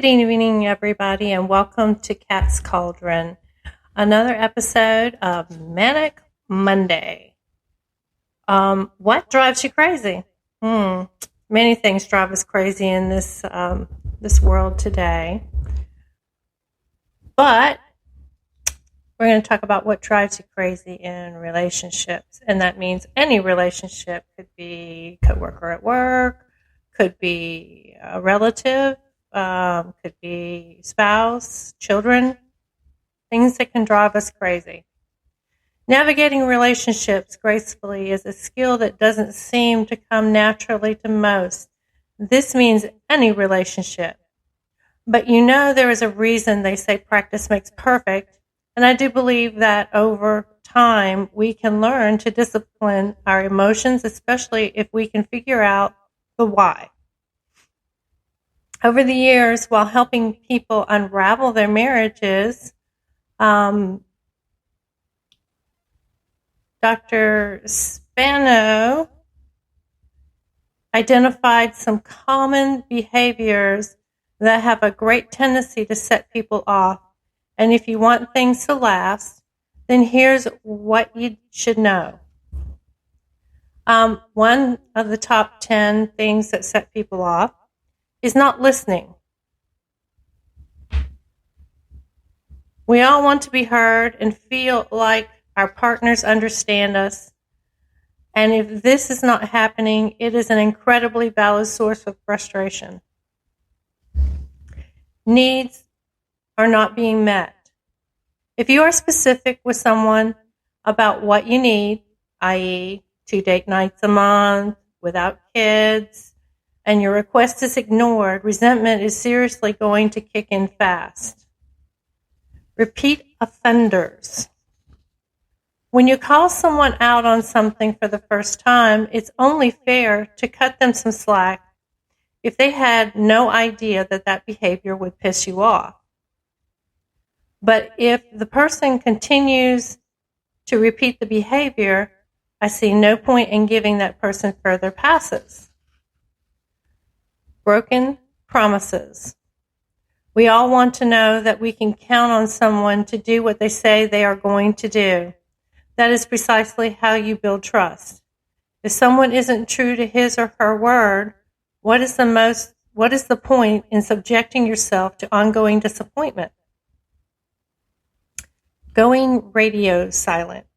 Good evening, everybody, and welcome to Cat's Cauldron, another episode of Manic Monday. What drives you crazy? Many things drive us crazy in this world today, but we're going to talk about what drives you crazy in relationships, and that means any relationship. Could be a coworker at work, could be a relative. Could be spouse, children, things that can drive us crazy. Navigating relationships gracefully is a skill that doesn't seem to come naturally to most. This means any relationship. But you know there is a reason they say practice makes perfect, and I do believe that over time we can learn to discipline our emotions, especially if we can figure out the why. Over the years, while helping people unravel their marriages, Dr. Spano identified some common behaviors that have a great tendency to set people off. And if you want things to last, then here's what you should know. One of the top 10 things that set people off is not listening. We all want to be heard and feel like our partners understand us. And if this is not happening, it is an incredibly valid source of frustration. Needs are not being met. If you are specific with someone about what you need, i.e., 2 date nights a month, without kids, and your request is ignored, resentment is seriously going to kick in fast. Repeat offenders. When you call someone out on something for the first time, it's only fair to cut them some slack if they had no idea that that behavior would piss you off. But if the person continues to repeat the behavior, I see no point in giving that person further passes. Broken promises. We all want to know that we can count on someone to do what they say they are going to do. That is precisely how you build trust. If someone isn't true to his or her word, what is the point in subjecting yourself to ongoing disappointment? Going radio silent.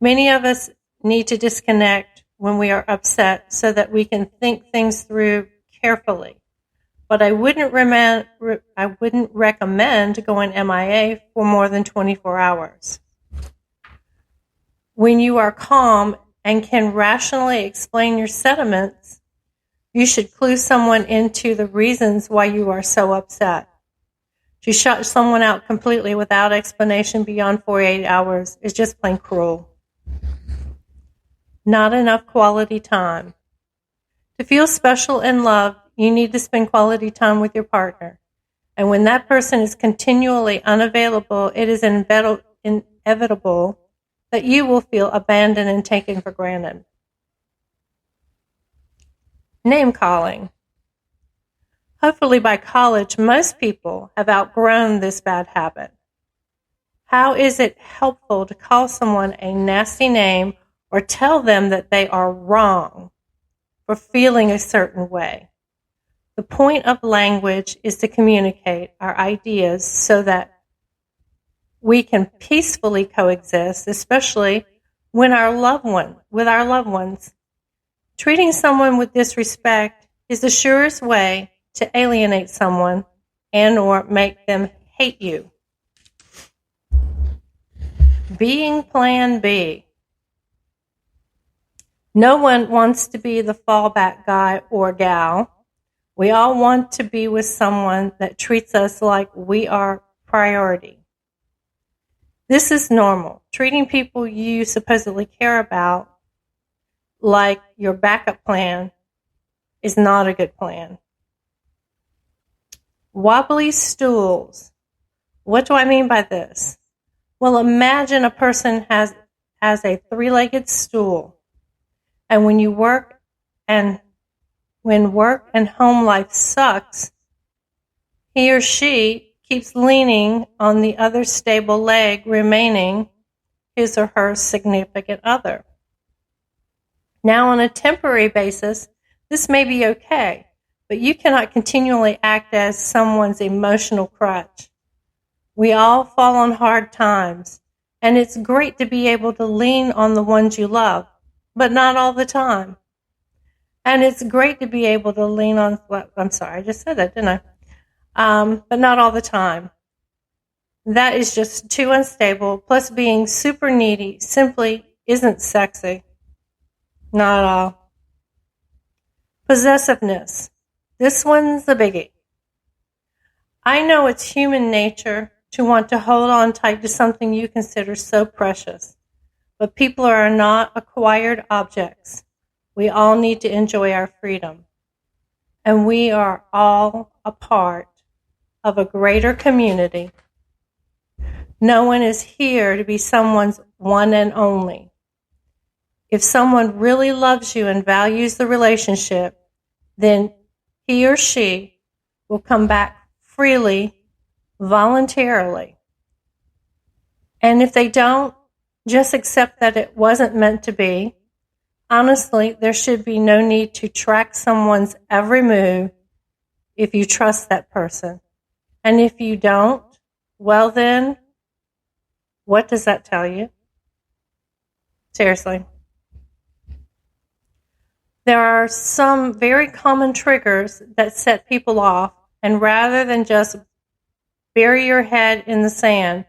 Many of us need to disconnect when we are upset so that we can think things through carefully. But I wouldn't recommend going MIA for more than 24 hours. When you are calm and can rationally explain your sentiments, you should clue someone into the reasons why you are so upset. To shut someone out completely without explanation beyond 48 hours is just plain cruel. Not enough quality time. To feel special and loved, you need to spend quality time with your partner. And when that person is continually unavailable, it is inevitable that you will feel abandoned and taken for granted. Name calling. Hopefully by college, most people have outgrown this bad habit. How is it helpful to call someone a nasty name or tell them that they are wrong for feeling a certain way? The point of language is to communicate our ideas so that we can peacefully coexist, especially with our loved ones. Treating someone with disrespect is the surest way to alienate someone and or make them hate you. Being plan B. No one wants to be the fallback guy or gal. We all want to be with someone that treats us like we are priority. This is normal. Treating people you supposedly care about like your backup plan is not a good plan. Wobbly stools. What do I mean by this? Well, imagine a person has a 3-legged stool, and when work and home life sucks, he or she keeps leaning on the other stable leg remaining his or her significant other. Now, on a temporary basis, this may be okay, but you cannot continually act as someone's emotional crutch. We all fall on hard times, and it's great to be able to lean on the ones you love, but not all the time. And it's great to be able to lean on, I'm sorry, I just said that, didn't I? But not all the time. That is just too unstable, plus being super needy simply isn't sexy. Not at all. Possessiveness. This one's a biggie. I know it's human nature to want to hold on tight to something you consider so precious, but people are not acquired objects. We all need to enjoy our freedom, and we are all a part of a greater community. No one is here to be someone's one and only. If someone really loves you and values the relationship, then he or she will come back freely, voluntarily. And if they don't, just accept that it wasn't meant to be. Honestly, there should be no need to track someone's every move if you trust that person. And if you don't, well then, what does that tell you? Seriously. There are some very common triggers that set people off, and rather than just bury your head in the sand,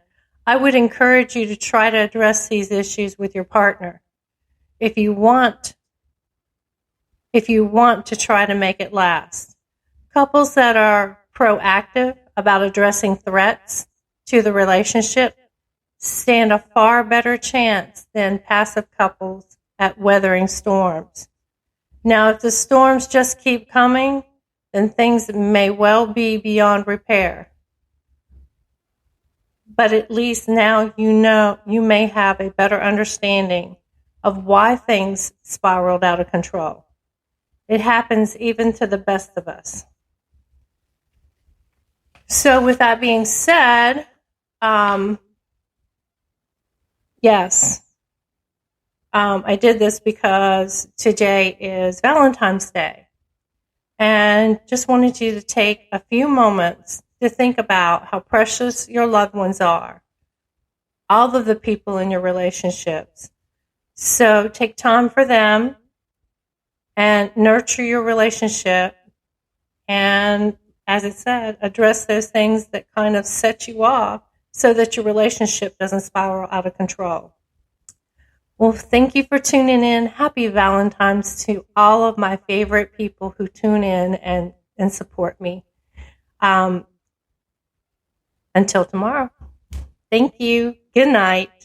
I would encourage you to try to address these issues with your partner. If you want to try to make it last. Couples that are proactive about addressing threats to the relationship stand a far better chance than passive couples at weathering storms. Now, if the storms just keep coming, then things may well be beyond repair. But at least now you know you may have a better understanding of why things spiraled out of control. It happens even to the best of us. So with that being said, yes, I did this because today is Valentine's Day. And just wanted you to take a few moments to think about how precious your loved ones are, all of the people in your relationships. So take time for them and nurture your relationship. And as it said, address those things that kind of set you off so that your relationship doesn't spiral out of control. Well, thank you for tuning in. Happy Valentine's to all of my favorite people who tune in and support me. Until tomorrow. Thank you. Good night.